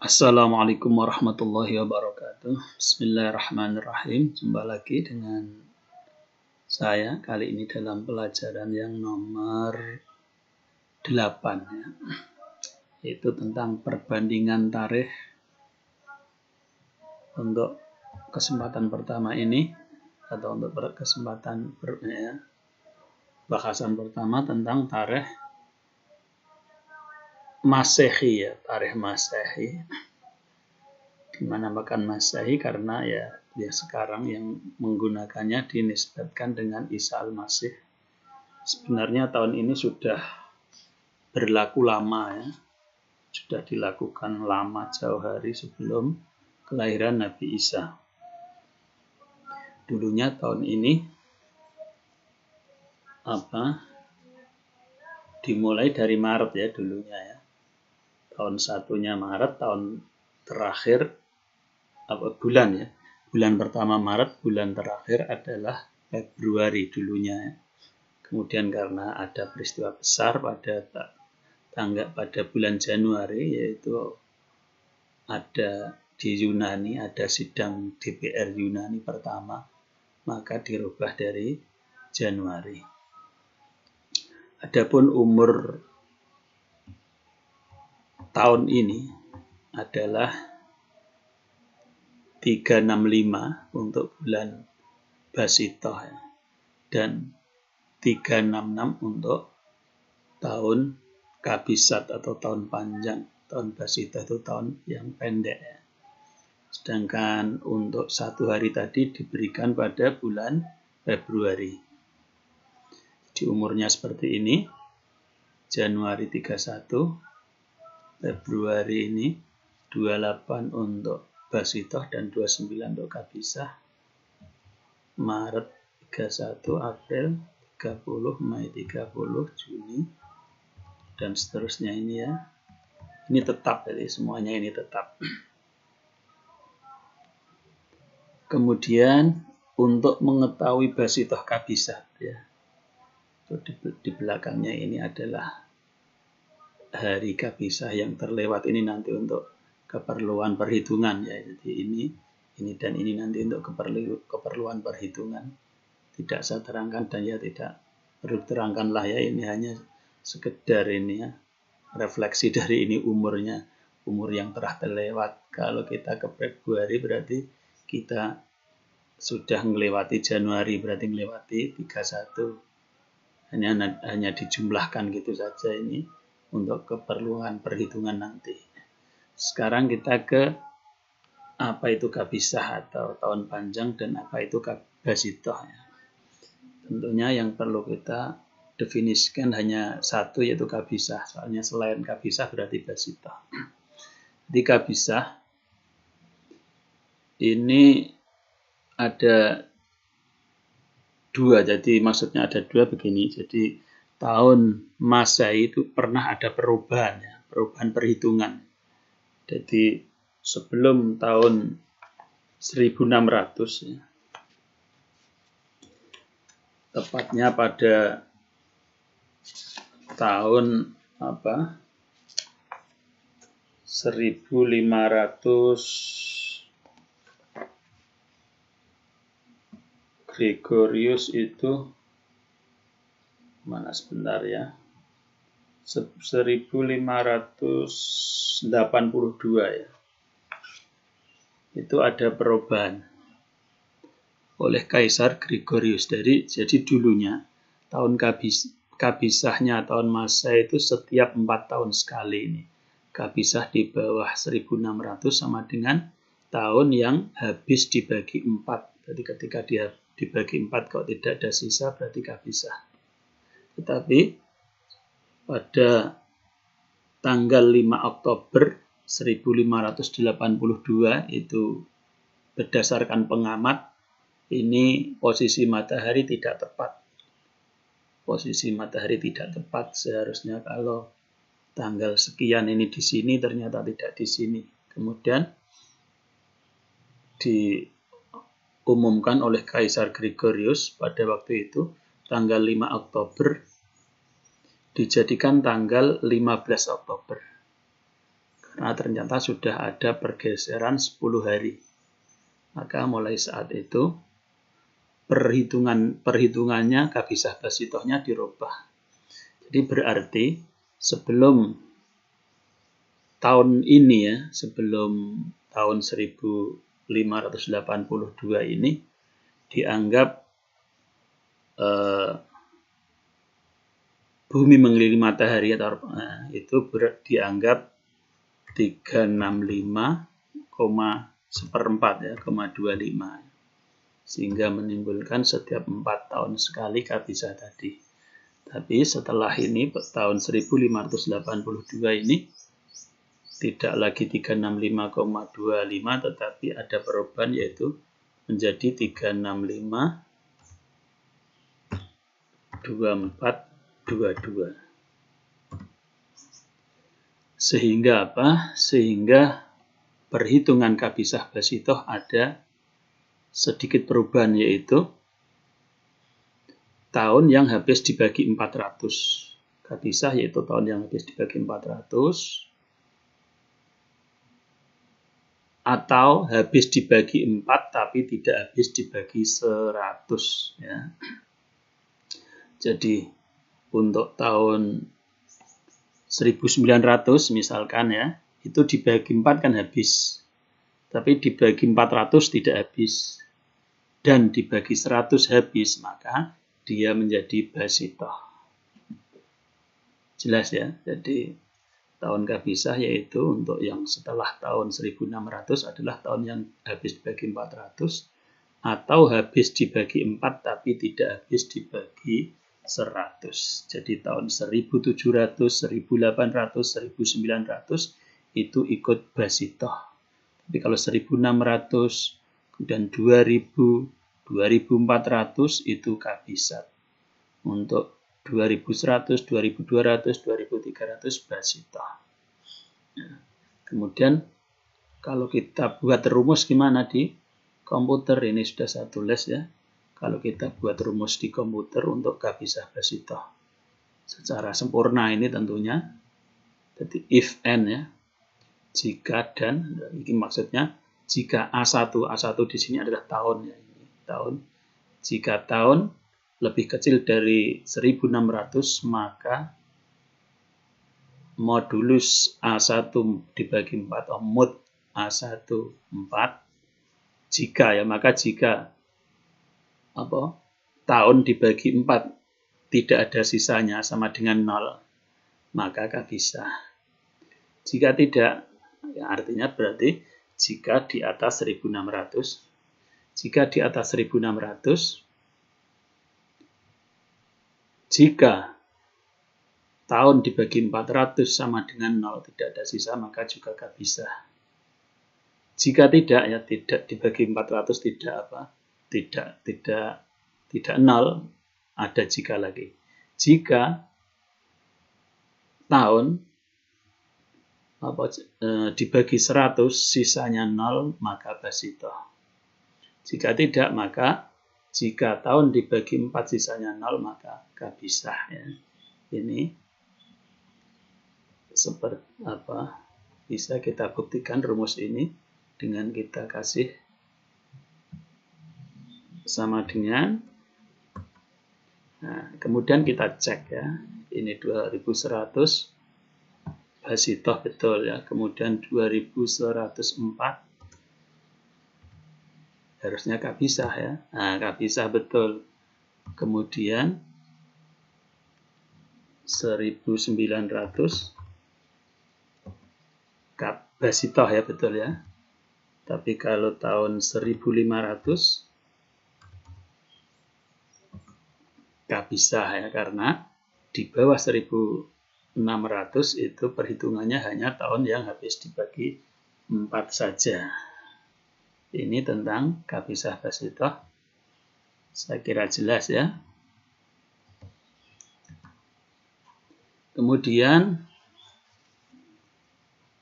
Assalamualaikum warahmatullahi wabarakatuh. Bismillahirrahmanirrahim. Jumpa lagi dengan saya kali ini dalam pelajaran yang nomor 8 ya. Yaitu tentang perbandingan tarikh. Untuk kesempatan pertama ini atau untuk kesempatan bahasan pertama tentang tarikh Masehi ya, tarikh Masehi. Dinamakan Masehi karena ya sekarang yang menggunakannya dinisbatkan dengan Isa Al-Masih. Sebenarnya tahun ini sudah berlaku lama ya. Sudah dilakukan lama jauh hari sebelum kelahiran Nabi Isa. Dulunya tahun ini dimulai dari Maret ya dulunya ya. Tahun satunya Maret, tahun terakhir bulan ya. Bulan pertama Maret, bulan terakhir adalah Februari dulunya ya. Kemudian karena ada peristiwa besar pada bulan Januari, yaitu ada di Yunani, ada sidang DPR Yunani pertama, maka dirubah dari Januari. Adapun umur tahun ini adalah 365 untuk bulan Basitoh ya. Dan 366 untuk tahun Kabisat atau tahun panjang. Tahun Basitoh itu tahun yang pendek ya. Sedangkan untuk satu hari tadi diberikan pada bulan Februari. Di umurnya seperti ini. Januari 31, Februari ini 28 untuk Basitoh dan 29 untuk Kabisah. Maret 31, April 30, Mei 30, Juni dan seterusnya ini ya. Ini tetap, jadi semuanya ini tetap. Kemudian untuk mengetahui Basitoh Kabisah ya. Di belakangnya ini adalah hari Kabisah yang terlewat ini nanti untuk keperluan perhitungan ya. Jadi ini dan ini nanti untuk keperluan perhitungan. Tidak saya terangkan dan ya tidak perlu terangkan lah ya, ini hanya sekedar ini ya, refleksi dari ini umur yang telah terlewat. Kalau kita ke Februari berarti kita sudah melewati Januari, berarti melewati 31. Hanya dijumlahkan gitu saja ini untuk keperluan perhitungan nanti. Sekarang kita ke apa itu Kabisah atau tahun panjang dan apa itu Basitoh ya. Tentunya yang perlu kita definisikan hanya satu, yaitu Kabisah. Soalnya selain Kabisah berarti Basitoh. Di Kabisah ini ada dua, jadi maksudnya ada dua begini. Jadi tahun Masehi itu pernah ada perubahan ya, perubahan perhitungan. Jadi sebelum tahun 1600 ya, tepatnya pada tahun 1500 Gregorius itu mana sebentar ya, 1582 ya. Itu ada perubahan oleh Kaisar Gregorius. Jadi dulunya tahun Kabisahnya tahun Masehi itu setiap 4 tahun sekali ini. Kabisah di bawah 1600 sama dengan tahun yang habis dibagi 4. Jadi ketika dia dibagi 4 kalau tidak ada sisa berarti Kabisah. Tetapi pada tanggal 5 Oktober 1582 itu berdasarkan pengamat ini posisi matahari tidak tepat. Posisi matahari tidak tepat, seharusnya kalau tanggal sekian ini di sini ternyata tidak di sini. Kemudian diumumkan oleh Kaisar Gregorius pada waktu itu tanggal 5 Oktober dijadikan tanggal 15 Oktober. karena ternyata sudah ada pergeseran 10 hari. Maka mulai saat itu perhitungannya Kabisah Basitohnya dirubah. Jadi berarti sebelum tahun ini ya, sebelum tahun 1582 ini dianggap bumi mengelilingi matahari atau itu dianggap 365,1/4 ya, 25, sehingga menimbulkan setiap 4 tahun sekali Kabisah tadi. Tapi setelah ini tahun 1582 ini tidak lagi 365,25 tetapi ada perubahan yaitu menjadi 365,2422. Sehingga apa? Sehingga perhitungan Kabisah Basitoh ada sedikit perubahan, yaitu tahun yang habis dibagi 400. Kabisah yaitu tahun yang habis dibagi 400 atau habis dibagi 4 tapi tidak habis dibagi 100 ya. Jadi untuk tahun 1900 misalkan ya, itu dibagi 4 kan habis. Tapi dibagi 400 tidak habis. Dan dibagi 100 habis, maka dia menjadi Basitoh. Jelas ya? Jadi tahun Kabisah yaitu untuk yang setelah tahun 1600 adalah tahun yang habis dibagi 400 atau habis dibagi 4 tapi tidak habis dibagi 100. Jadi tahun 1700, 1800, 1900 itu ikut Basitoh. Tapi kalau 1600, kemudian 2000, 2400 itu Kabisat. Untuk 2100, 2200, 2300 Basitoh. Kemudian kalau kita buat rumus gimana di komputer, ini sudah saya tulis ya. Kalau kita buat rumus di komputer untuk Kabisah Basitoh secara sempurna ini tentunya, jadi if n ya, jika dan, ini maksudnya jika A1 di sini adalah tahun ya, ini tahun. Jika tahun lebih kecil dari 1600 maka modulus A1 dibagi 4 atau mod A1 4. Jika ya, maka jika tahun dibagi 4 tidak ada sisanya sama dengan 0, maka Kabisah. Jika tidak, ya artinya berarti jika di atas 1600. Jika di atas 1600, jika tahun dibagi 400 sama dengan 0, tidak ada sisa, maka juga Kabisah. Jika tidak, ya tidak dibagi 400 tidak 0, ada jika lagi. Jika tahun dibagi 100 sisanya 0, maka Basitoh. Jika tidak, maka jika tahun dibagi 4 sisanya 0, maka Kabisah ya. Ini seperti apa? Bisa kita buktikan rumus ini dengan kita kasih sama dengan, nah, kemudian kita cek ya, ini 2100 Basitoh betul ya, kemudian 2104 harusnya Kabisah ya, nah Kabisah betul, kemudian 1900 Basitoh ya betul ya, tapi kalau tahun 1500 Kabisah ya, karena di bawah 1600 itu perhitungannya hanya tahun yang habis dibagi 4 saja. Ini tentang Kabisah Basitoh. Saya kira jelas ya. Kemudian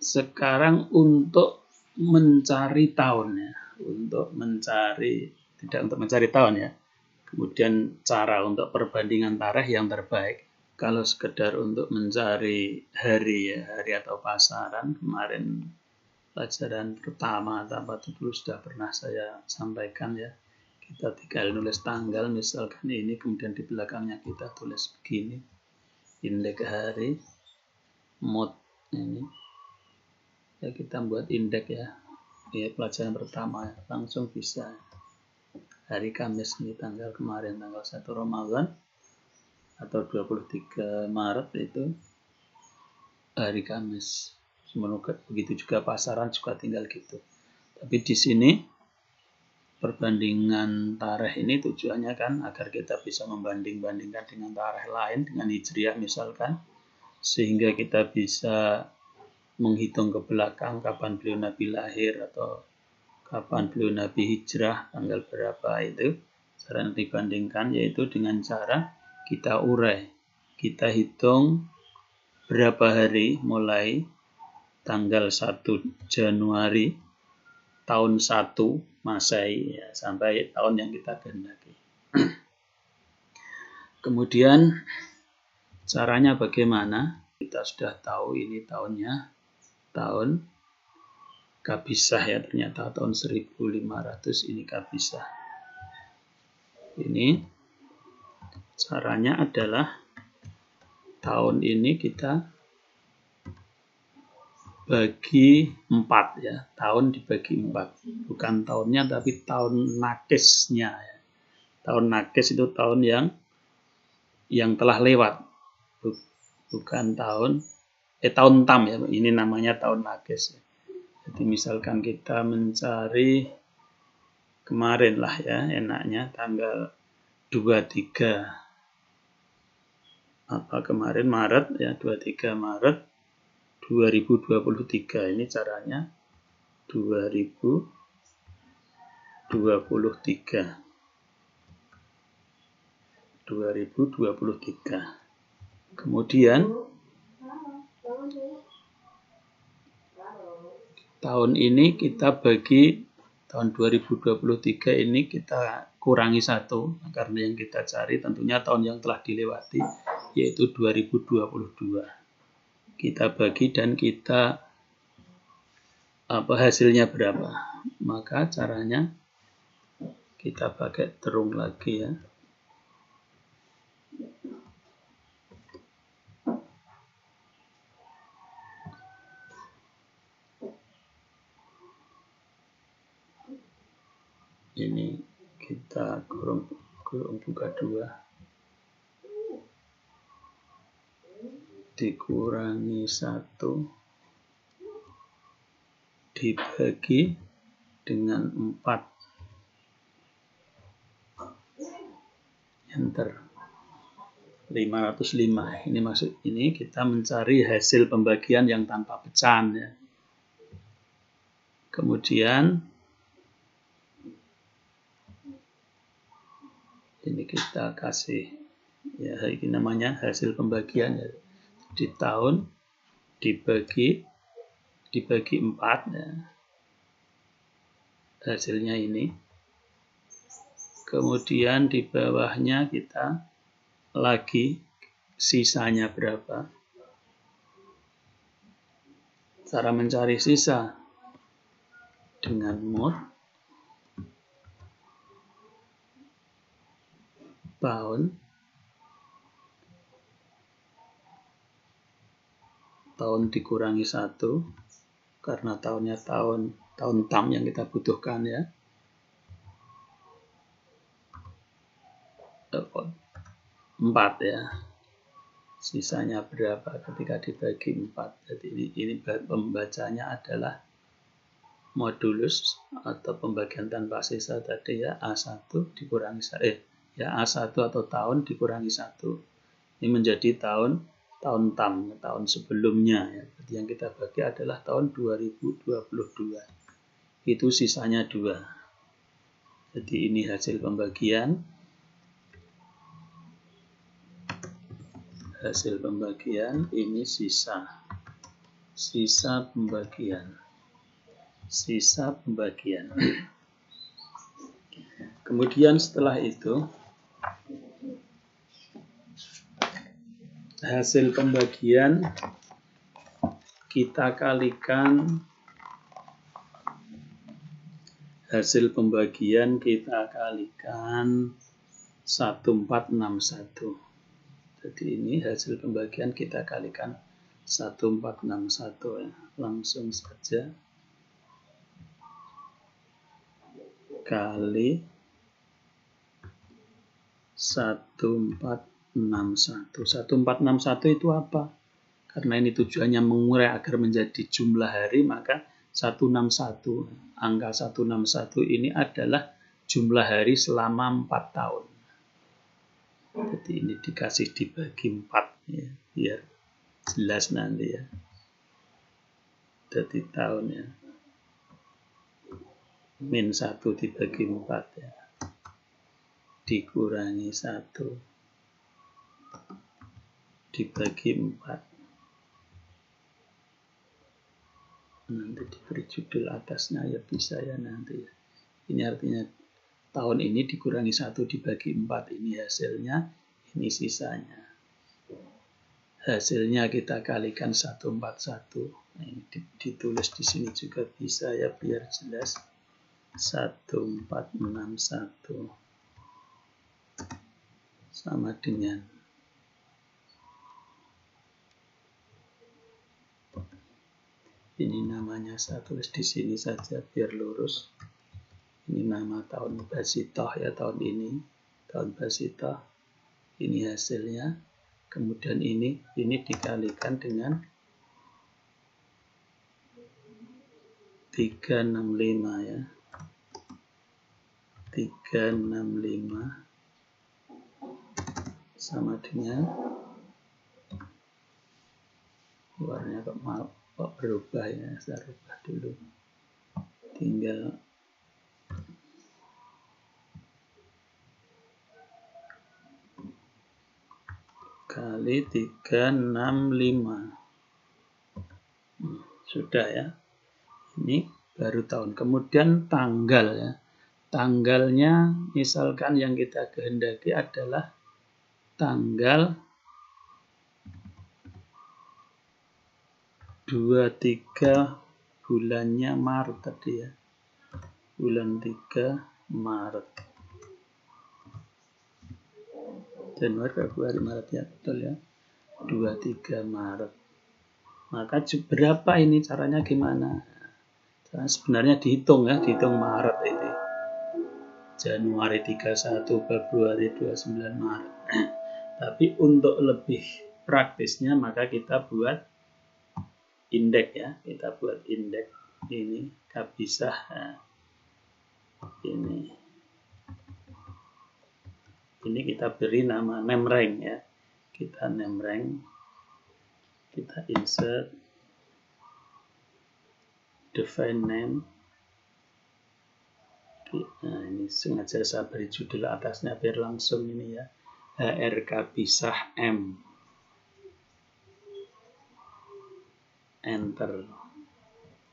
sekarang untuk mencari tahun ya, tidak untuk mencari tahun ya. Kemudian cara untuk perbandingan tarikh yang terbaik. kalau sekedar untuk mencari hari atau pasaran, kemarin pelajaran pertama atau apa itu dulu sudah pernah saya sampaikan ya. Kita tinggal nulis tanggal, misalkan ini, kemudian di belakangnya kita tulis begini, indeks hari, mode ini. Ya, kita buat indeks ya. Ini pelajaran pertama ya. Langsung bisa. Hari Kamis ini tanggal kemarin, tanggal 1 Ramadan atau 23 Maret itu hari Kamis. Semoga begitu juga pasaran juga tinggal gitu. Tapi di sini perbandingan tarikh ini tujuannya kan agar kita bisa membanding-bandingkan dengan tarikh lain, dengan Hijriah misalkan, sehingga kita bisa menghitung ke belakang kapan beliau Nabi lahir atau kapan beliau Nabi hijrah, tanggal berapa itu. Cara yang dibandingkan yaitu dengan cara kita urai, kita hitung berapa hari mulai tanggal 1 Januari tahun 1 Masehi ya, sampai tahun yang kita kehendaki. Kemudian caranya bagaimana? Kita sudah tahu ini tahunnya tahun Kabisah ya, ternyata tahun 1500 ini Kabisah. Ini caranya adalah tahun ini kita bagi 4 ya, tahun dibagi 4, bukan tahunnya tapi tahun nakisnya ya. Tahun nakis itu tahun yang telah lewat, bukan tahun tam ya, ini namanya tahun nakis. Jadi misalkan kita mencari kemarin lah ya, enaknya tanggal 23 apa kemarin Maret ya, 23 Maret 2023. Ini caranya 2023. Kemudian tahun ini kita bagi, tahun 2023 ini kita kurangi 1, karena yang kita cari tentunya tahun yang telah dilewati, yaitu 2022. Kita bagi dan kita hasilnya berapa. Maka caranya kita pakai terung lagi ya. Ini kita kurung buka 2 dikurangi 1 dibagi dengan 4, enter 505. Ini maksud ini kita mencari hasil pembagian yang tanpa pecahan ya. Kemudian ini kita kasih ya, ini namanya hasil pembagian ya. Di tahun dibagi 4 ya. Hasilnya ini. Kemudian di bawahnya kita lagi sisanya berapa. Cara mencari sisa dengan mode tahun dikurangi 1, karena tahunnya tahun tam yang kita butuhkan ya. 4 ya. Sisanya berapa ketika dibagi 4. Jadi ini pembacanya adalah modulus atau pembagian tanpa sisa tadi ya, A1 dikurangi A1 atau tahun dikurangi 1. Ini menjadi tahun tam, tahun sebelumnya ya. Jadi yang kita bagi adalah tahun 2022. Itu sisanya 2. Jadi ini hasil pembagian. Hasil pembagian, ini sisa pembagian. Kemudian setelah itu hasil pembagian kita kalikan 1461. Jadi ini hasil pembagian kita kalikan 1461 ya. Langsung saja kali 1461. 1461 itu apa? Karena ini tujuannya mengurai agar menjadi jumlah hari, maka 161. Angka 161 ini adalah jumlah hari selama 4 tahun. Jadi ini dikasih dibagi 4 ya, biar jelas nanti ya. Jadi tahun ya. Min 1 dibagi 4 ya. Dikurangi 1 dibagi 4. Nanti diberi judul atasnya ya bisa ya nanti ya. Ini artinya tahun ini dikurangi 1 dibagi 4, ini hasilnya, ini sisanya. Hasilnya kita kalikan 141. Nah, ini ditulis di sini juga bisa ya biar jelas. 1461 sama dengan ini namanya saya tulis di sini saja biar lurus. Ini nama tahun Basitoh ya, tahun ini, tahun Basitoh. Ini hasilnya. Kemudian ini dikalikan dengan 365 ya. 365 sama dengan warnanya kok berubah ya, saya rubah dulu. Tinggal kali 365. Sudah ya. Ini baru tahun. Kemudian tanggal ya. Tanggalnya misalkan yang kita kehendaki adalah tanggal 23 bulannya Maret tadi ya. Bulan 3 Maret. Januari, Februari, Maret ya, betul ya. 23 Maret. Maka berapa ini caranya gimana? Caranya sebenarnya dihitung ya, dihitung Maret ini. Januari 31, Februari 29, Maret. Tapi untuk lebih praktisnya maka kita buat indeks ya, kita buat indeks ini Kabisah nah, ini kita beri nama name rank ya, kita name rank, kita insert define name. Nah ini sengaja saya beri judul atasnya biar langsung ini ya, HR Kabisah M, enter.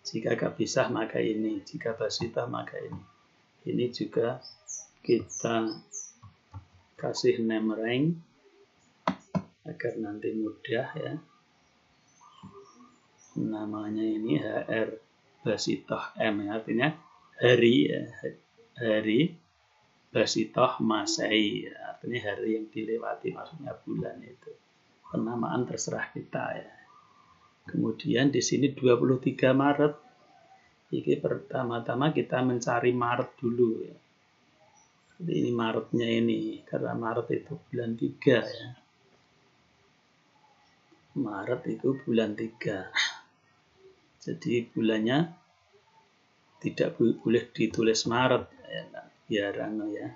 Jika Kabisah maka ini, jika Basitoh maka ini. Ini juga kita kasih name rank agar nanti mudah ya. Namanya ini HR Basitoh M, artinya hari ya, hari Basitoh Masehi, artinya hari yang dilewati, maksudnya bulan itu. Penamaan terserah kita ya. Kemudian di sini 23 Maret. Ini pertama-tama kita mencari Maret dulu ya. Jadi ini Maretnya ini, karena Maret itu bulan 3 ya. Maret itu bulan 3. Jadi bulannya tidak boleh ditulis Maret ya, biar ya.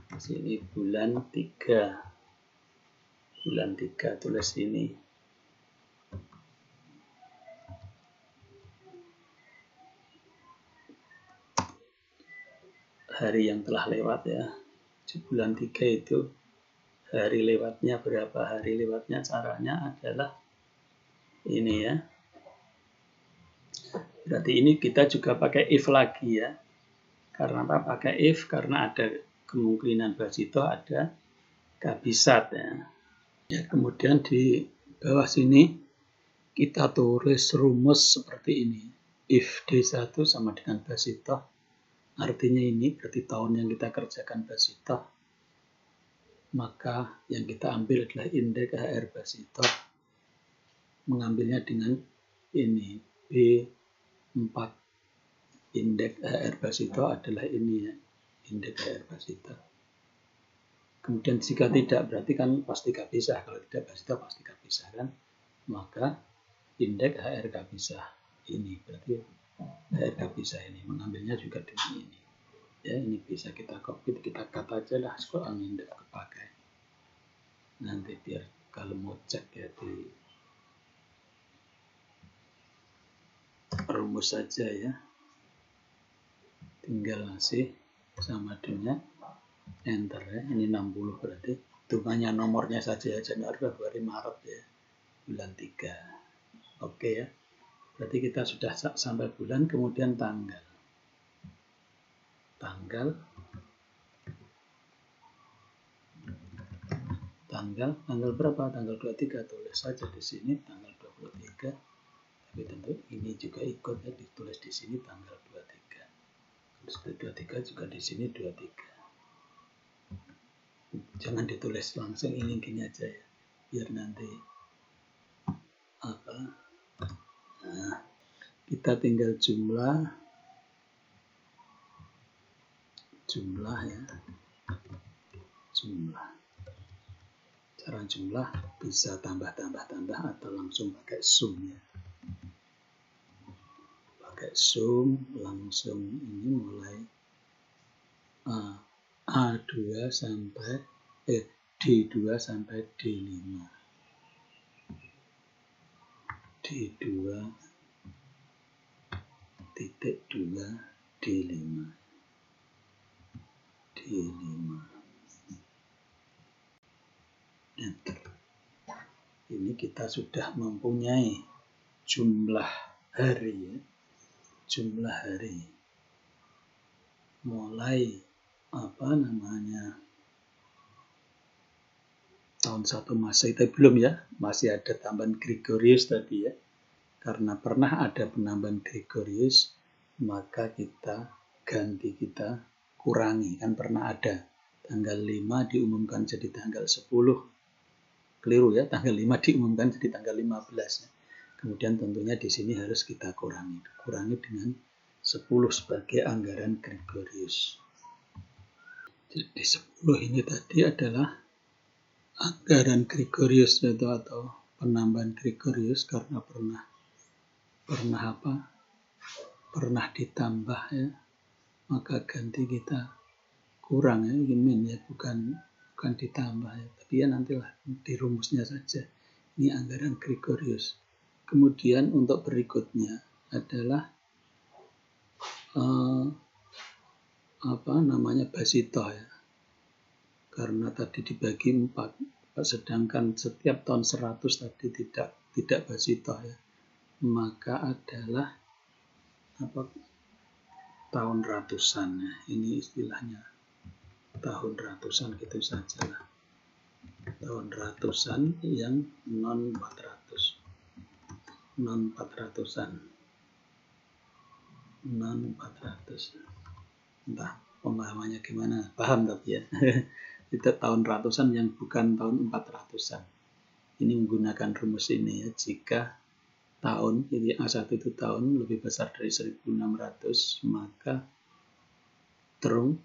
Di sini bulan 3. Bulan 3 tulis ini. Hari yang telah lewat ya. Di bulan 3 itu hari lewatnya berapa? Hari lewatnya caranya adalah ini ya. Berarti ini kita juga pakai if lagi ya. Karena apa? Pakai if karena ada kemungkinan basito ada kabisat ya. Kemudian di bawah sini kita tulis rumus seperti ini. If D1 sama dengan basito, artinya ini berarti tahun yang kita kerjakan basito, maka yang kita ambil adalah indeks HR basito, mengambilnya dengan ini B4. Indeks HR basito adalah ini ya, indeks HR basito. Kemudian jika tidak berarti kan pasti kabisah, kalau tidak basito pasti kabisah kan, maka indeks HR kabisah ini berarti HR kabisah ini, mengambilnya juga dengan ini ya. Ini bisa kita copy, kita cut aja lah soalnya tidak kepakai nanti biar kalau mau cek ya di rumus saja ya, tinggal ngasih sama dengan enter ya. Ini 60 berarti hitungannya nomornya saja ya, Januari, Februari, Maret ya, bulan 3. Oke ya, berarti kita sudah sampai bulan. Kemudian tanggal berapa? Tanggal 23, tulis saja di sini tanggal 23. Tapi tentu ini juga ikut ya, ditulis di sini tanggal 23. Terus 23 juga di sini 23. Jangan ditulis langsung ini gini aja ya, biar nanti apa? Nah, kita tinggal jumlah ya. Cara jumlah bisa tambah atau langsung pakai sum ya. Pakai sum langsung ini mulai A2 sampai D2 sampai D5. D2 titik 2 D5. Enter. Ini kita sudah mempunyai jumlah hari ya. Jumlah hari mulai tahun 1 Masehi tapi belum ya, masih ada tambahan Gregorius tadi ya. Karena pernah ada penambahan Gregorius, maka kita ganti, kita kurangi. Kan pernah ada tanggal 5 diumumkan jadi tanggal 10. Keliru ya, tanggal 5 diumumkan jadi tanggal 15 ya. Kemudian tentunya di sini harus kita kurangi dengan 10 sebagai anggaran Gregorius. Jadi 10 ini tadi adalah anggaran Gregorius atau penambahan Gregorius karena pernah ditambah ya, maka ganti kita kurang ya, ini ya, bukan ditambah ya, tapi ya nantilah di rumusnya saja. Ini anggaran Gregorius. Kemudian untuk berikutnya adalah basito ya. Karena tadi dibagi 4, sedangkan setiap tahun 100 tadi tidak basito ya. Maka adalah tahun ratusan ya. Ini istilahnya tahun ratusan gitu saja lah. Tahun ratusan yang non 400-an. Entah pemahamannya gimana, paham tapi ya. Itu tahun ratusan yang bukan tahun 400-an. Ini menggunakan rumus ini ya, jika tahun, jadi A1 itu tahun lebih besar dari 1600, maka terung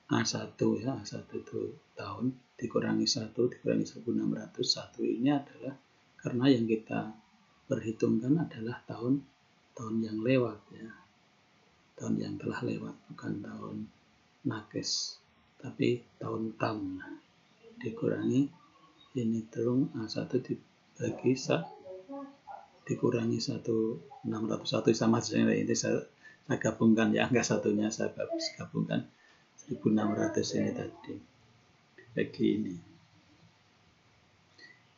A1 ya, A1 itu tahun dikurangi 1 dikurangi 1600, 1 ini adalah karena yang kita perhitungkan adalah tahun yang lewat ya. Tahun yang telah lewat, bukan tahun nakes, tapi tahun tam. Dikurangi ini terung A1 dibagi dikurangi 1601 sama saja. Ini saya gabungkan ya, enggak satunya saya gabungkan 1600 ini tadi dibagi ini.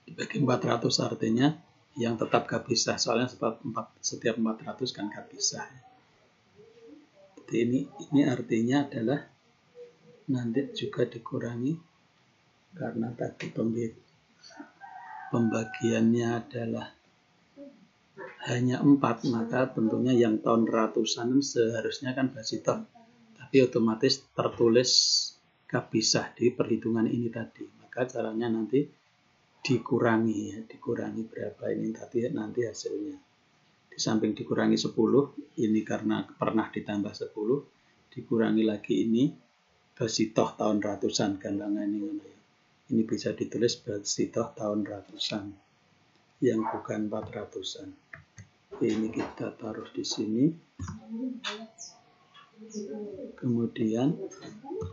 Dibagi 400 artinya yang tetap kabisah, soalnya setiap 400 kan kabisah. Jadi ini artinya adalah nanti juga dikurangi karena tadi pembagiannya adalah hanya 4, maka tentunya yang tahun ratusan seharusnya kan basitoh, tapi otomatis tertulis kabisah di perhitungan ini tadi. Maka caranya nanti dikurangi berapa ini tadi nanti hasilnya. Di samping dikurangi 10, ini karena pernah ditambah 10, dikurangi lagi ini basitoh tahun ratusan gampangan ini bisa ditulis basitoh tahun ratusan yang bukan 400-an. Ini kita taruh di sini. Kemudian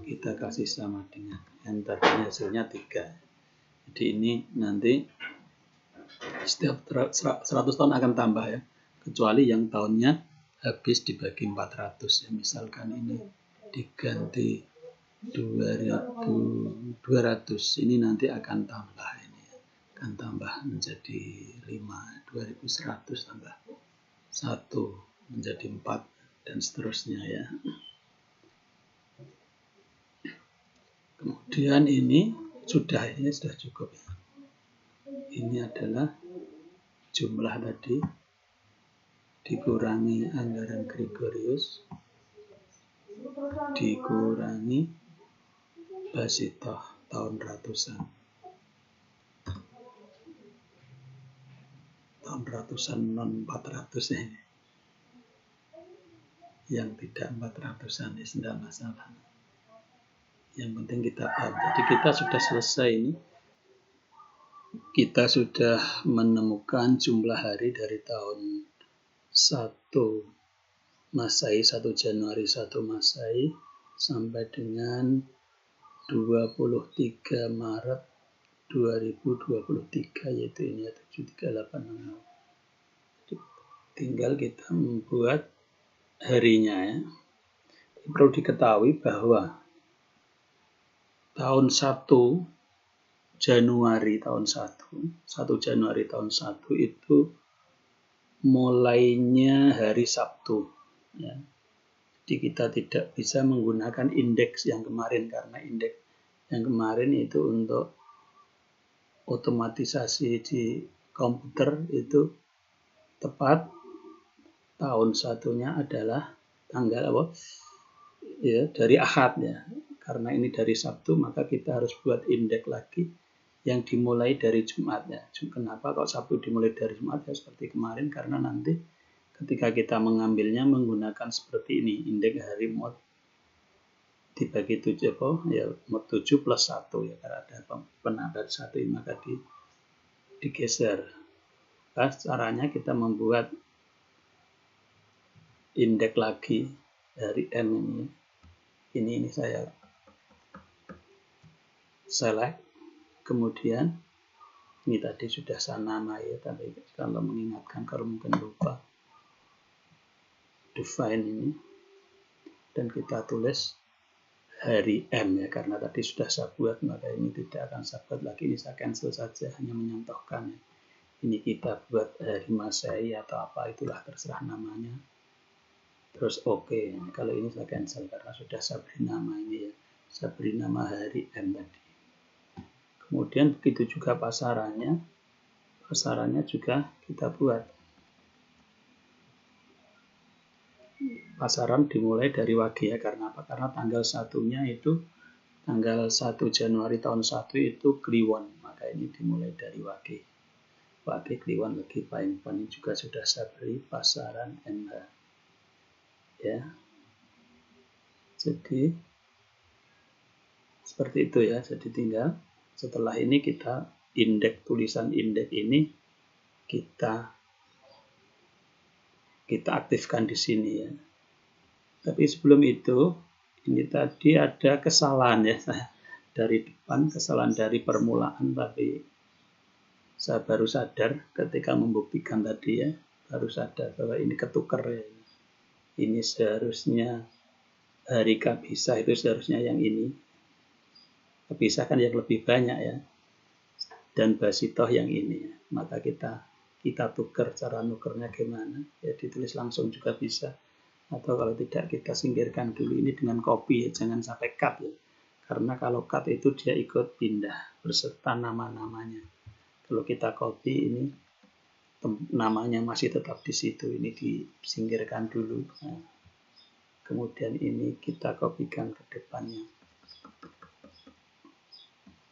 kita kasih sama dengan yang tadinya hasilnya 3. Jadi ini nanti setiap 100 tahun akan tambah ya, kecuali yang tahunnya habis dibagi 400 ya. Misalkan ini diganti 200, ini nanti akan tambah ini ya. Akan tambah menjadi 5, 2100 tambah 1 menjadi 4 dan seterusnya ya. Kemudian ini sudah cukup ya. Ini adalah jumlah tadi dikurangi anggaran Gregorius dikurangi basitoh tahun ratusan. Tahun ratusan non 400 ini. Yang tidak 400-an ini tidak masalah. Yang penting kita paham. Jadi kita sudah selesai ini. Kita sudah menemukan jumlah hari dari tahun 1 Masehi, 1 Januari 1 Masehi sampai dengan 23 Maret 2023, yaitu ini ya 73866. Tinggal kita membuat harinya ya. Perlu diketahui bahwa tahun 1 Januari tahun 1 Januari tahun 1 itu mulainya hari Sabtu ya. Jadi kita tidak bisa menggunakan indeks yang kemarin, karena indeks yang kemarin itu untuk otomatisasi di komputer itu tepat tahun satunya adalah tanggal apa? Ya, dari Ahad ya. Karena ini dari Sabtu, maka kita harus buat indeks lagi yang dimulai dari Jumat ya. Kenapa kok Sabtu dimulai dari Jumat ya seperti kemarin? Karena nanti ketika kita mengambilnya menggunakan seperti ini, indeks hari mod dibagi 7 apa? Ya, mod 7 plus 1 ya, karena ada penambah 1 maka digeser. Nah, caranya kita membuat indeks lagi dari M ini. Ini saya select, kemudian ini tadi sudah saya nama ya, tapi kalau mengingatkan kalau mungkin lupa, define ini, dan kita tulis hari M ya, karena tadi sudah saya buat, maka ini tidak akan saya buat lagi, ini saya cancel saja, hanya menyontohkan ya. Ini kita buat hari Masehi atau apa, itulah terserah namanya. Terus oke. Kalau ini saya cancel karena sudah saya beri nama ini ya. Saya beri nama hari M tadi. Kemudian begitu juga pasarannya. Pasarannya juga kita buat. Pasaran dimulai dari Wage ya. Karena apa? Karena tanggal 1-nya itu tanggal 1 Januari tahun 1 itu Kliwon. Maka ini dimulai dari Wage. Wage, Kliwon, Legi, Pahing, Pon. Ini juga sudah saya beri pasaran MH. Ya, jadi seperti itu ya. Jadi tinggal setelah ini kita indeks, tulisan indeks ini kita aktifkan di sini ya. Tapi sebelum itu ini tadi ada kesalahan ya, dari depan, kesalahan dari permulaan, tapi saya baru sadar ketika membuktikan tadi ya, baru sadar bahwa ini ketukar ya. Ini seharusnya hari kabisah itu seharusnya yang ini. Kabisah kan yang lebih banyak ya. Dan basitoh yang ini ya. Maka kita tukar, cara nukernya gimana? Ya ditulis langsung juga bisa. Atau kalau tidak kita singkirkan dulu ini dengan copy ya, jangan sampai cut ya. Karena kalau cut itu dia ikut pindah beserta nama-namanya. Kalau kita copy ini namanya masih tetap di situ, ini disingkirkan dulu. Nah, kemudian ini kita kopikan ke depannya.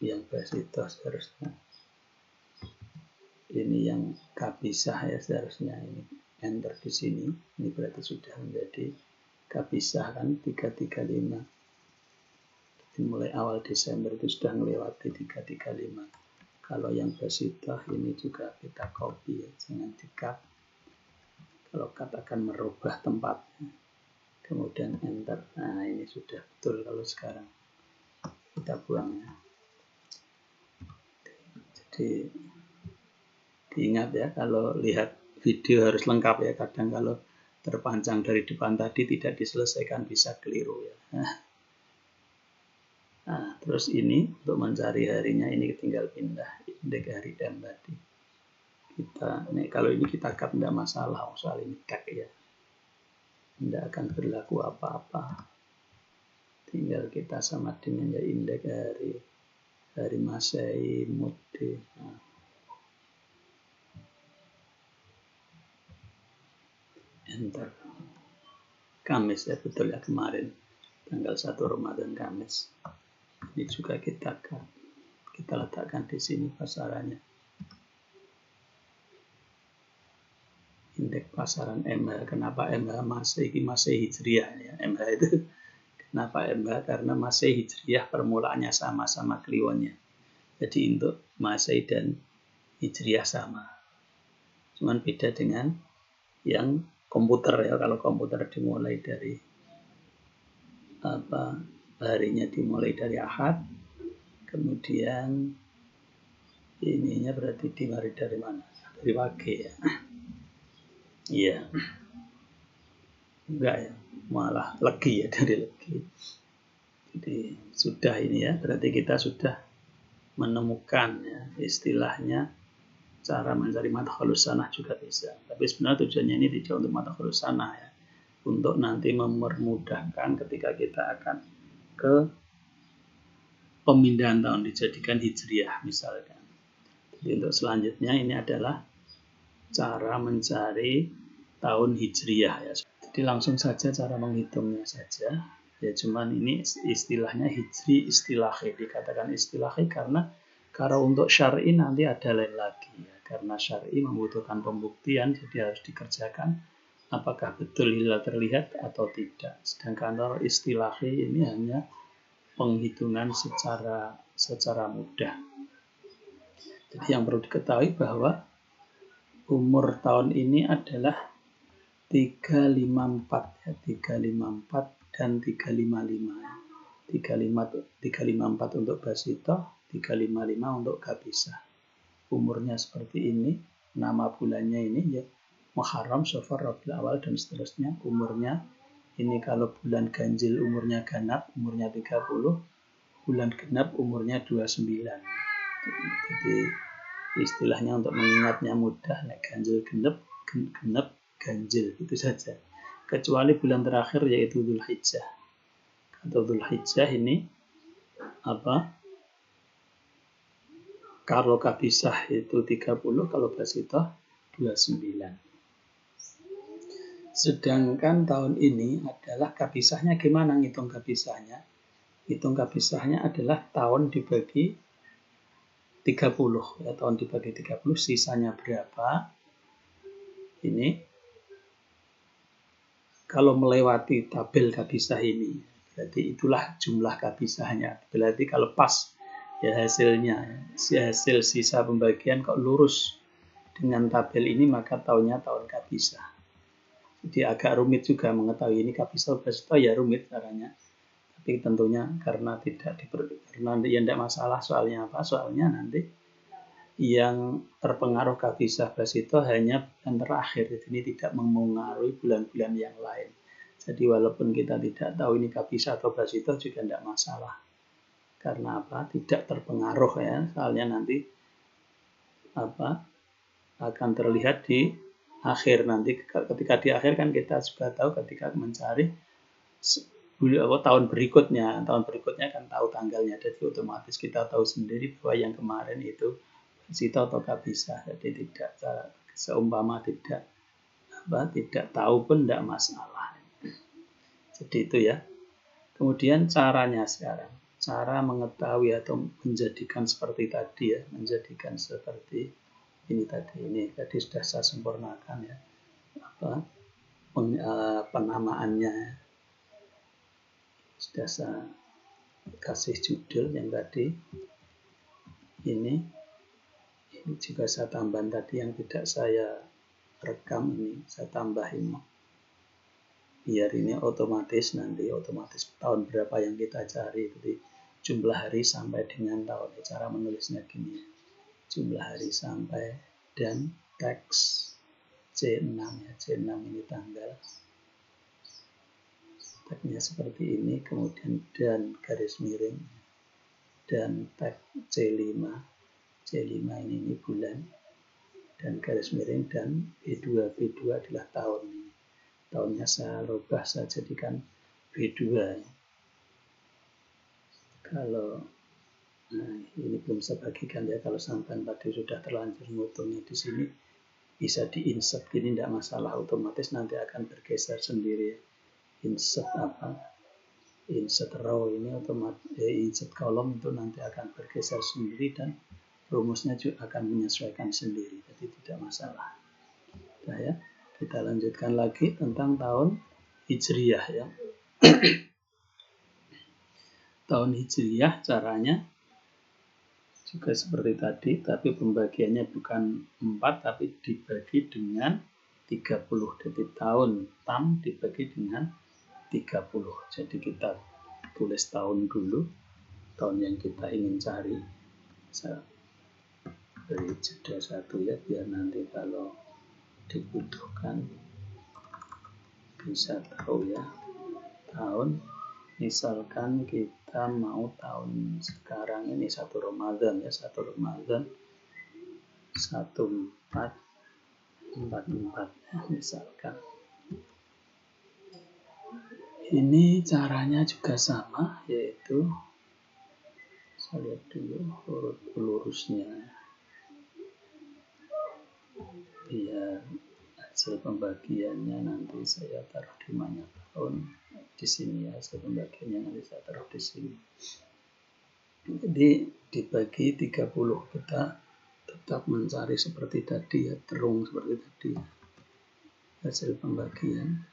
Yang Basito seharusnya. Ini yang Kapisah ya seharusnya, ini enter di sini. Ini berarti sudah menjadi Kapisah kan 335. Mulai awal Desember itu sudah melewati 335. Kalau yang Basito ini juga kita copy ya, jangan di-cut. Kalau cut akan merubah tempatnya. Kemudian enter. Nah, ini sudah betul kalau sekarang. Kita buang ya. Jadi diingat ya, kalau lihat video harus lengkap ya. Kadang kalau terpanjang dari depan tadi tidak diselesaikan bisa keliru ya. Nah, terus ini untuk mencari harinya ini tinggal pindah indeks hari dan tadi. Kalau ini kita cut tidak masalah, soal ini tag ya. Tidak akan berlaku apa-apa. Tinggal kita sama dengan ya indeks hari Masehi mode. Nah. Enter. Kamis ya, betul ya, kemarin tanggal 1 Ramadan Kamis. Ini juga kita letakkan di sini pasarannya. Indeks pasaran MH. Kenapa MH masih Hijriah ya? MH itu kenapa MH? Karena masih Hijriah permulaannya sama kliwonnya. Jadi untuk Masehi dan Hijriah sama. Cuman beda dengan yang komputer ya. Kalau komputer dimulai dari harinya dimulai dari Ahad, kemudian ininya berarti dimulai dari mana? Dari Wage ya. Iya. Enggak ya, malah Legi ya, dari Legi. Jadi sudah ini ya, berarti kita sudah menemukan ya, istilahnya cara mencari madkhulus sanah juga bisa. Tapi sebenarnya tujuannya ini tidak untuk madkhulus sanah ya, untuk nanti mempermudahkan ketika kita akan ke pemindahan tahun dijadikan Hijriah misalkan. Jadi untuk selanjutnya ini adalah cara mencari tahun Hijriah ya. Jadi langsung saja cara menghitungnya saja. Ya cuman ini istilahnya Hijri istilahi, dikatakan istilahi karena kalau untuk syar'i nanti ada lain lagi ya. Karena syar'i membutuhkan pembuktian, jadi harus dikerjakan apakah betul hilal terlihat atau tidak. Sedangkan kalau istilahi ini hanya penghitungan secara mudah. Jadi yang perlu diketahui bahwa umur tahun ini adalah 354 ya, 354 dan 355. 354 untuk Basito, 355 untuk Kapisah. Umurnya seperti ini, nama bulannya ini ya Muharram, Safar, Rabiul Awal dan seterusnya. Umurnya ini kalau bulan ganjil umurnya genap, umurnya 30, bulan genap umurnya 29. Jadi istilahnya untuk mengingatnya mudah, ganjil genap ganjil itu saja. Kecuali bulan terakhir yaitu Dzulhijjah. Atau Dzulhijjah ini kalau Kapisah itu 30, kalau Basito 29. Sedangkan tahun ini adalah Kapisahnya gimana ngitung Kapisahnya? Hitung Kapisahnya adalah tahun dibagi 30 ya, tahun dibagi 30 sisanya berapa? Ini kalau melewati tabel Kapisah ini, berarti itulah jumlah Kapisahnya. Berarti kalau pas ya hasilnya, hasil sisa pembagian kok lurus dengan tabel ini, maka tahunnya tahun Kapisah. Jadi agak rumit juga mengetahui ini Kapisah Basito ya, rumit caranya. Tapi tentunya karena karena ya tidak masalah. Soalnya apa? Soalnya nanti yang terpengaruh Kapisah Basito hanya bulan terakhir, jadi ini tidak mempengaruhi bulan-bulan yang lain. Jadi walaupun kita tidak tahu ini Kapisah atau Basito juga tidak masalah. Karena apa? Tidak terpengaruh ya. Soalnya nanti akan terlihat di akhir nanti. Ketika di akhir kan kita juga tahu ketika mencari tahun berikutnya kan tahu tanggalnya, jadi otomatis kita tahu sendiri bahwa yang kemarin itu Sito atau bisa. Jadi tidak seumpama tidak tahu pun tidak masalah. Jadi itu ya. Kemudian caranya sekarang, cara mengetahui atau menjadikan seperti tadi ya, menjadikan seperti ini tadi sudah saya sempurnakan ya, penamaannya sudah saya kasih judul yang tadi ini juga saya tambahin tadi yang tidak saya rekam, ini saya tambahin biar ini otomatis tahun berapa yang kita cari, jadi jumlah hari sampai dengan tahun. Cara menulisnya gini, jumlah hari sampai dan teks C6 ya, C6 ini tanggal, tagnya seperti ini, kemudian dan garis miring dan tag C5 ini bulan dan garis miring dan B2 adalah tahun. Tahunnya saya rubah, saya jadikan B2. Kalau ini belum saya bagikan ya, kalau sampai tadi sudah terlanjur motonya di sini bisa di-insert gini, tidak masalah, otomatis nanti akan bergeser sendiri. Insert row ini otomatis, insert kolom itu nanti akan bergeser sendiri dan rumusnya juga akan menyesuaikan sendiri, jadi tidak masalah. Nah ya, kita lanjutkan lagi tentang tahun Hijriyah ya. Tahun Hijriyah caranya juga seperti tadi, tapi pembagiannya bukan 4, tapi dibagi dengan 30. Jadi tahun tam dibagi dengan 30. Jadi kita tulis tahun dulu, tahun yang kita ingin cari. Saya beri jeda 1 ya, biar nanti kalau dibutuhkan bisa tahu ya. Tahun, misalkan kita mau tahun sekarang ini 1 Ramadan ya, 1 Ramadan 1444 ya, misalkan. Ini caranya juga sama, yaitu saya lihat dulu urut lurusnya biar hasil pembagiannya nanti saya taruh di mana tahun. Di sini ya, hasil pembagiannya nanti saya taruh di sini. Jadi dibagi 30, kita tetap mencari seperti tadi ya, terung seperti tadi hasil pembagian.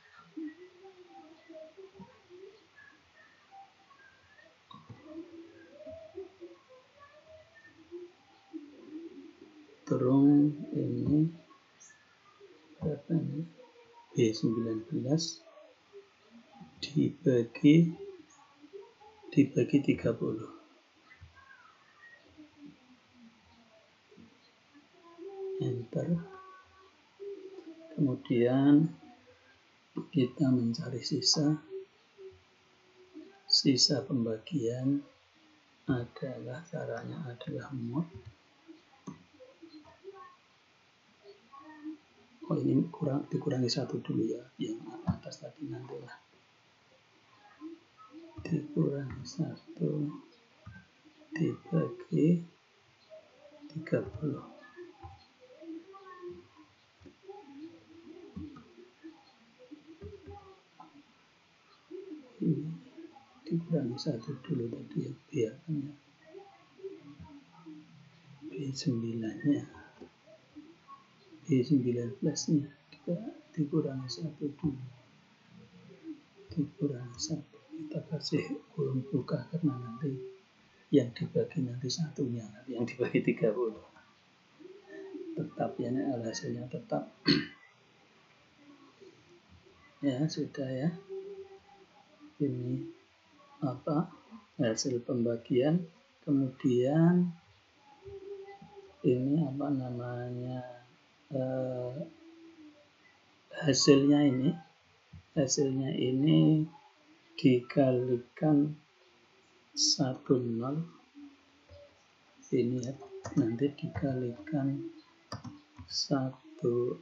Terung ini berapa ini? B19 dibagi 30. Enter. Kemudian kita mencari sisa pembagian adalah, caranya adalah mod. Ini dikurangi 1 dulu ya, yang atas tadi nantilah. Dikurangi 1 dibagi 30. Ini dikurangi 1 dulu tadi ya, biarkan ya. B19-nya dikurangi 1 dulu. Dikurangi 1. Kita kasih kurung buka karena nanti yang dibagi nanti satunya, nanti yang dibagi 30. Tetap ya, hasilnya tetap. Ya, sudah ya. Ini hasil pembagian. Kemudian ini hasilnya ini dikalikan 10 ini ya, nanti dikalikan 10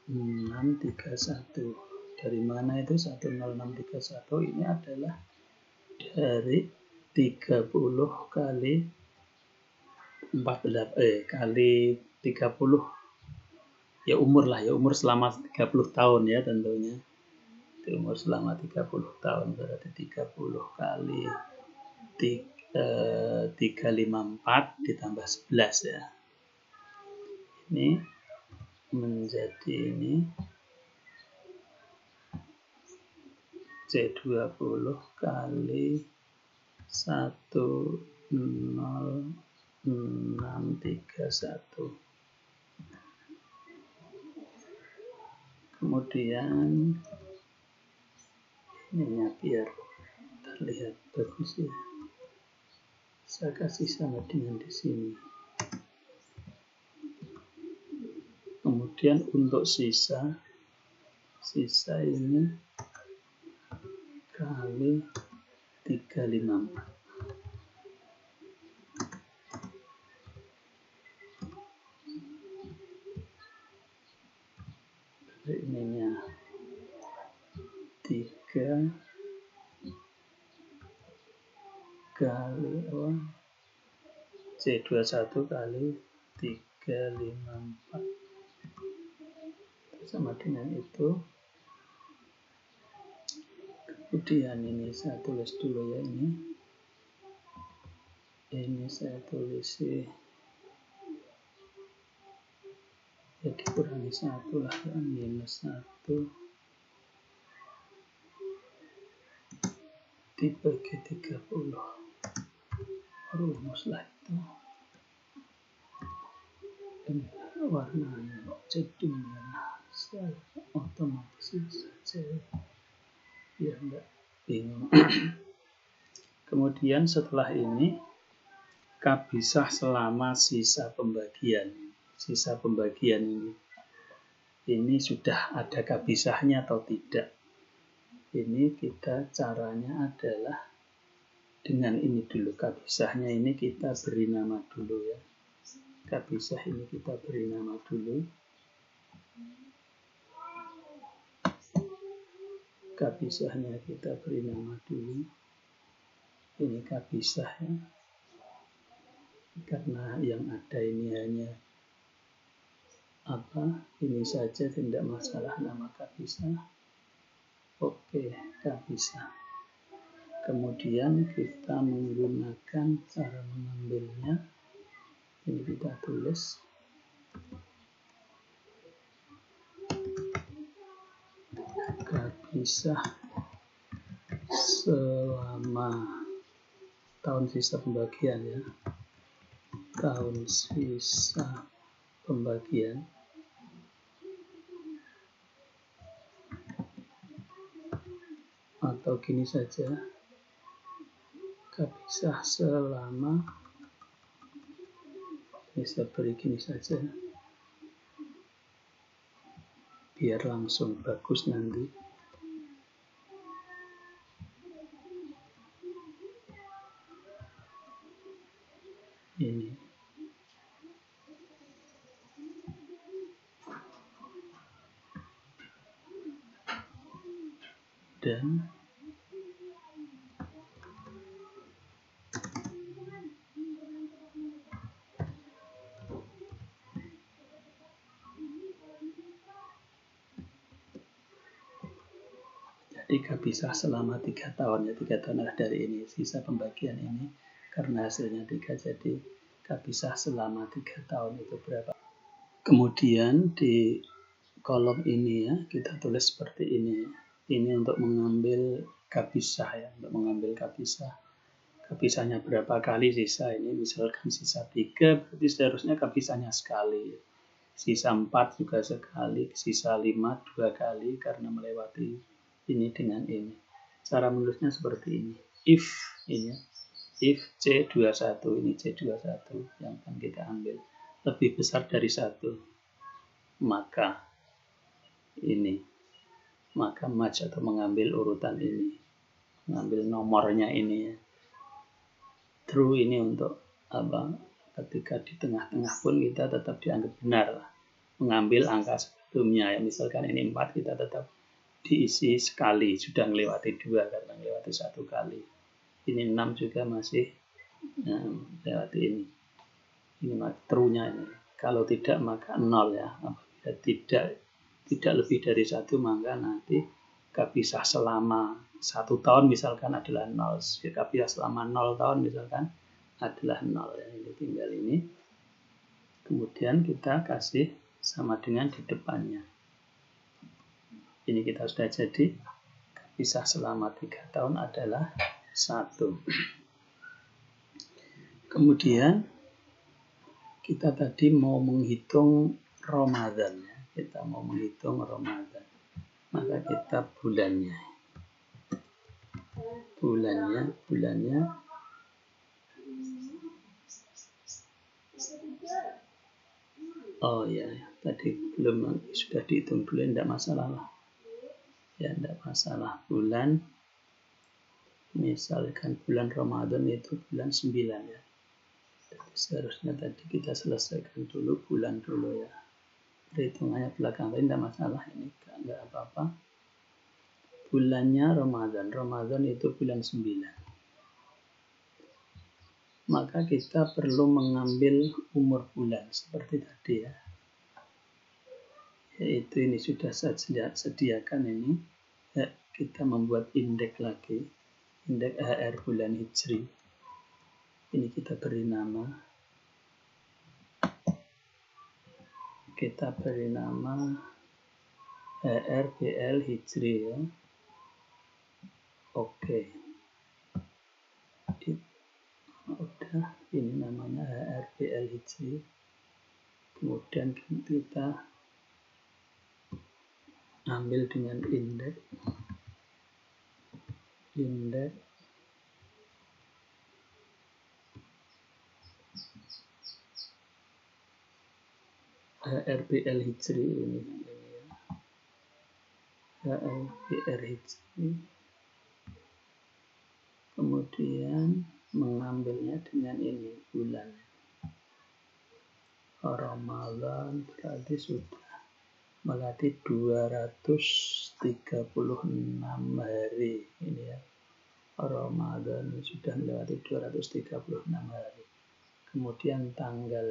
631 dari mana itu 10631? Ini adalah dari 30 kali 14 kali 30, ya umur selama 30 tahun ya tentunya. Itu umur selama 30 tahun, berarti 30 kali 354 ditambah 11 ya. Ini menjadi ini C20 kali 10631. Kemudian ininya biar terlihat bagus ya, saya kasih sama dengan di sini. Kemudian untuk sisa ini kali 354. Ininya 3 kali C21 kali 354 sama dengan itu. Kemudian ini saya tulis dulu ya, ini saya tulis ya dikurangi 1 lah ya, minus 1 dibagi 30, rumuslah itu. Ini warnanya jadi merah, saya otomatis saja biar enggak bingung. Kemudian setelah ini kabisah selama sisa pembagian ini sudah ada kabisahnya atau tidak. Ini kita caranya adalah dengan ini dulu. Kabisahnya ini kita beri nama dulu ya. Kabisah ini kita beri nama dulu. Kabisahnya kita beri nama dulu. Ini kabisah ya. Karena yang ada ini hanya ini saja, tidak masalah nama kabisah. Oke, kabisah. Kemudian kita menggunakan cara mengambilnya. Ini kita tulis kabisah selama tahun sisa pembagian ya. Tahun sisa pembagian atau gini saja, kabisah selama, bisa beri gini saja biar langsung bagus nanti. Ini dan jadi kabisah selama 3 tahun ya, 3 tahun dari ini sisa pembagian ini, karena hasilnya 3 jadi kabisah selama 3 tahun itu berapa. Kemudian di kolom ini ya kita tulis seperti ini. Ini untuk mengambil kabisah ya, untuk mengambil kabisah. Kabisahnya berapa kali sisa ini, misalkan sisa 3 berarti seharusnya kabisahnya sekali. Sisa 4 juga sekali, sisa 5 2 kali karena melewati ini dengan ini. Cara menulisnya seperti ini. If ini, if C21, ini C21 yang akan kita ambil lebih besar dari 1, maka match atau mengambil urutan ini, mengambil nomornya ini ya. True ini untuk ketika di tengah-tengah pun kita tetap dianggap benar lah. Mengambil angka sebelumnya ya, misalkan ini 4 kita tetap diisi sekali, sudah melewati 2 karena melewati 1 kali. Ini 6 juga masih melewati ini. Ini true-nya ini. Kalau tidak maka 0 ya. Apabila tidak lebih dari 1 maka nanti kapisah selama 1 tahun misalkan adalah 0. Kapisah selama 0 tahun misalkan adalah 0 ya. Ini tinggal ini. Kemudian kita kasih sama dengan di depannya. Ini kita sudah jadi kapisah selama 3 tahun adalah 1. Kemudian kita tadi mau menghitung Ramadan ya. Kita mau menghitung Ramadan. Maka kita bulannya. Oh ya, tadi belum sudah dihitung bulan, tidak masalah lah. Ya, tidak masalah. Bulan, misalkan bulan Ramadan itu bulan 9 ya. Jadi seharusnya tadi kita selesaikan dulu bulan dulu ya. Perhitungannya belakang tadi tidak masalah, ini enggak apa-apa. Bulannya Ramadan itu bulan 9. Maka kita perlu mengambil umur bulan seperti tadi ya. Yaitu ini sudah saya sediakan ini. Ya, kita membuat indeks lagi. Indeks HR bulan Hijri. Ini kita beri nama. Kita beri nama HRBL Hijri ya. Oke. Udah, ini namanya HRBL Hijri. Kemudian kita ambil dengan indeks HRBL Hijri ini ya. HRBL Hijri. Kemudian mengambilnya dengan ini bulan. Ramadan berarti sudah melewati 236 hari ini ya. Ramadan sudah melewati 236 hari. Kemudian tanggal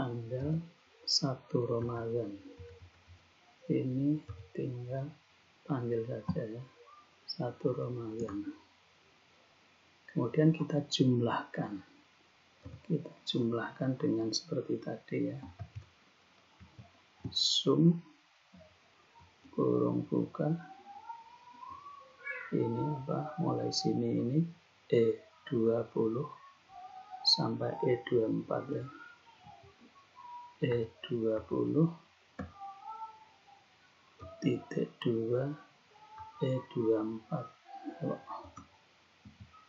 1 Ramadan. Ini tinggal panggil saja ya. 1 Ramadan. Kemudian kita jumlahkan. Kita jumlahkan dengan seperti tadi ya. Sum kurung buka. Ini apa? Mulai sini ini E20 sampai E24 ya. E20 titik 2 E24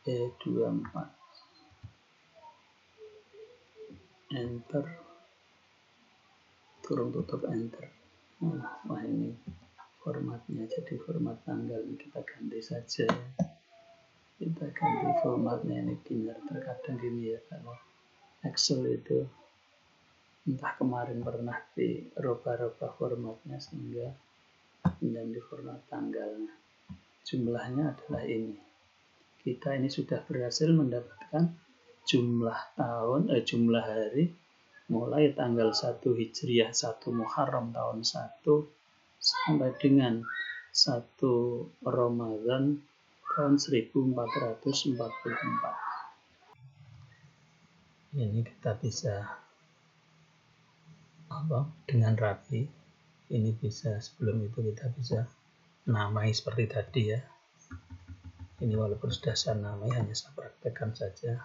E24 enter turun tutup enter. Wah ini formatnya, jadi format tanggal ini kita ganti saja ya. Kita ganti formatnya ini biar terkadang gini ya, kalau Excel itu entah kemarin pernah dirubah-rubah formatnya sehingga menjadi format tanggalnya. Jumlahnya adalah ini. Kita ini sudah berhasil mendapatkan jumlah jumlah hari mulai tanggal 1 Hijriah 1 Muharram tahun 1 sampai dengan 1 Ramadan tahun 1444. Ini kita bisa dengan rapi. Ini bisa, sebelum itu kita bisa namai seperti tadi ya. Ini walaupun sudah saya namai, hanya saya praktekkan saja.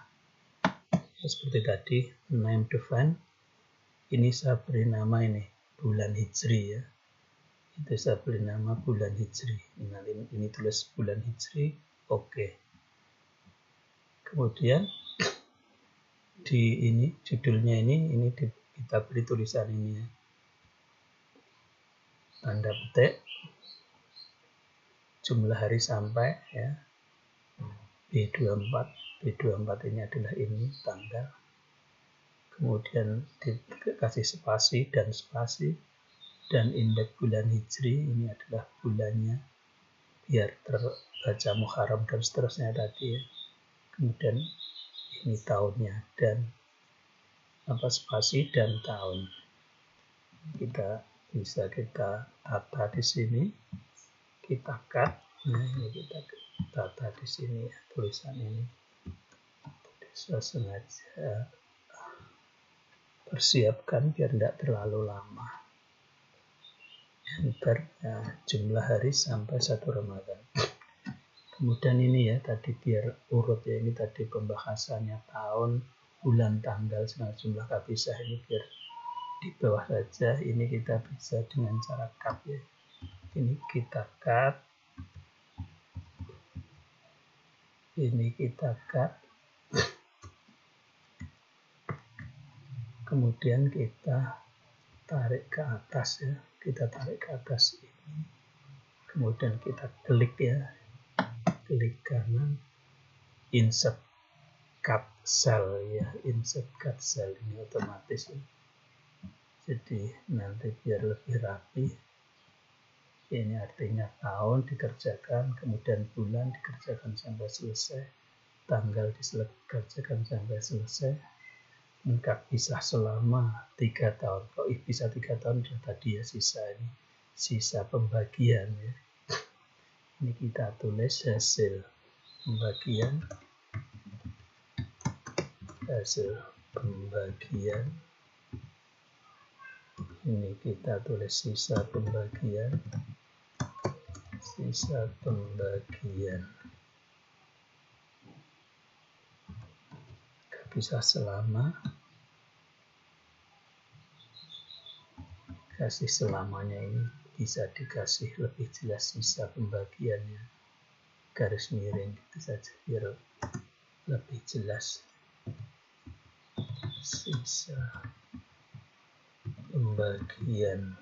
Seperti tadi, name define. Ini saya beri nama ini bulan Hijri ya. Itu saya beri nama bulan Hijri. Ini tulis bulan Hijri. Oke. Kemudian di ini judulnya ini kita beri tulisan ini ya. Tanda petik jumlah hari sampai ya. B24 ini adalah ini tanggal. kemudian dikasih spasi, dan indeks bulan Hijri ini adalah bulannya, biar terbaca Muharram dan seterusnya tadi ya. Kemudian ini tahunnya dan spasi dan tahun. Bisa kita tata di sini, kita cut. Nah, ini kita tata di sini ya, tulisan ini. Saya sengaja persiapkan biar tidak terlalu lama. Enter jumlah hari sampai 1 Ramadan. Kemudian ini ya tadi biar urut ya, ini tadi pembahasannya tahun, bulan, tanggal, sama jumlah kapisah ini biar di bawah saja. Ini kita bisa dengan cara cut ya. Ini kita cut. Ini kita cut. Kemudian kita tarik ke atas ya. Kita tarik ke atas ini. Kemudian kita klik ya. Klik kanan. Insert cut cell ya. Insert cut cell ini otomatis ya. Jadi nanti biar lebih rapi. Ini artinya tahun dikerjakan, kemudian bulan dikerjakan sampai selesai, tanggal dikerjakan sampai selesai. Enggak bisa selama 3 tahun. Kok bisa 3 tahun? Ya tadi ya sisa pembagian ya. Ini kita tulis hasil pembagian. Ini kita tulis sisa pembagian. Gak bisa selama. Kasih selamanya ini bisa dikasih lebih jelas sisa pembagiannya. Garis miring gitu saja biar lebih jelas. Sisa pembagian.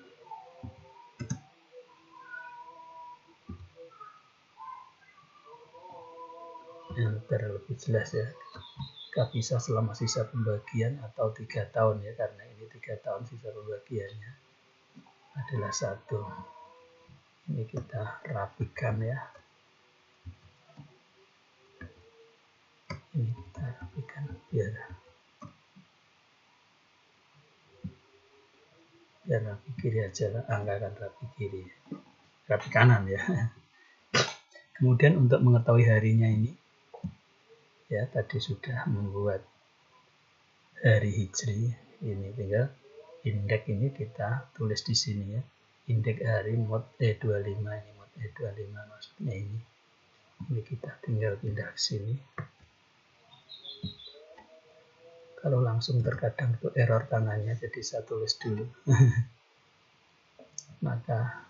Enter lebih jelas ya. Gak bisa selama sisa pembagian atau 3 tahun ya, karena ini 3 tahun sisa pembagiannya adalah 1. Ini kita rapikan ya. Ini kita rapikan biar rapi kiri aja lah, anggakan rapi kiri, rapi kanan ya. Kemudian untuk mengetahui harinya ini ya, tadi sudah membuat hari Hijri, ini tinggal indeks ini kita tulis di sini ya. Indeks hari mod E25, ini mod E25 maksudnya ini. Ini kita tinggal pindah ke sini. Kalau langsung terkadang itu error tangannya, jadi saya tulis dulu. Maka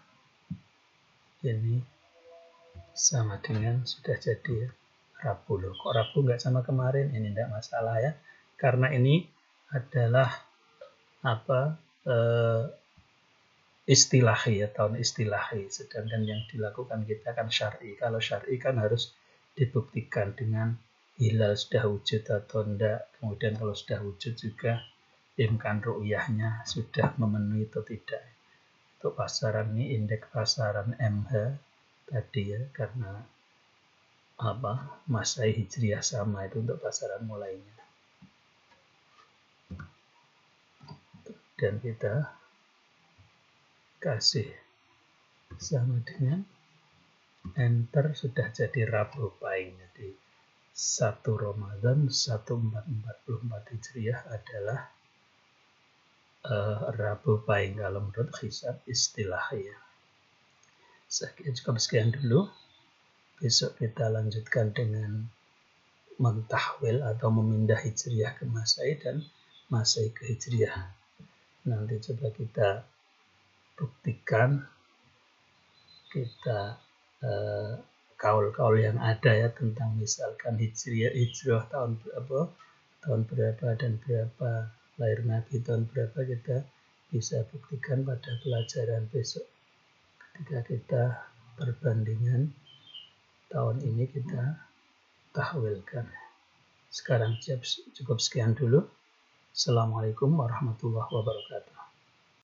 ini sama dengan sudah jadi ya. Rabu loh. Kok Rabu nggak sama kemarin? Ini tidak masalah ya. Karena ini adalah istilahi ya, tahun istilahi. Sedangkan yang dilakukan kita kan syar'i. Kalau syar'i kan harus dibuktikan dengan hilal sudah wujud atau tidak. Kemudian kalau sudah wujud juga imkan ru'yahnya sudah memenuhi atau tidak. Untuk pasaran ini indeks pasaran MH tadi ya, karena Masehi Hijriah sama itu untuk pasaran mulainya. Dan kita kasih sama dengan enter, sudah jadi Rabu Pahing. Jadi 1 Ramadan 1444 Hijriah adalah Rabu Pahing kalau menurut hisab istilah ya. Cukup sekian dulu. Besok kita lanjutkan dengan mentahwil atau memindah Hijriah ke Masehi dan Masehi ke Hijriah. Nanti coba kita buktikan, kita kaul-kaul yang ada ya tentang misalkan hijrah tahun berapa dan berapa, lahir Nabi tahun berapa, kita bisa buktikan pada pelajaran besok ketika kita perbandingan tahun ini kita tahwilkan. Sekarang cukup sekian dulu. Assalamualaikum warahmatullahi wabarakatuh.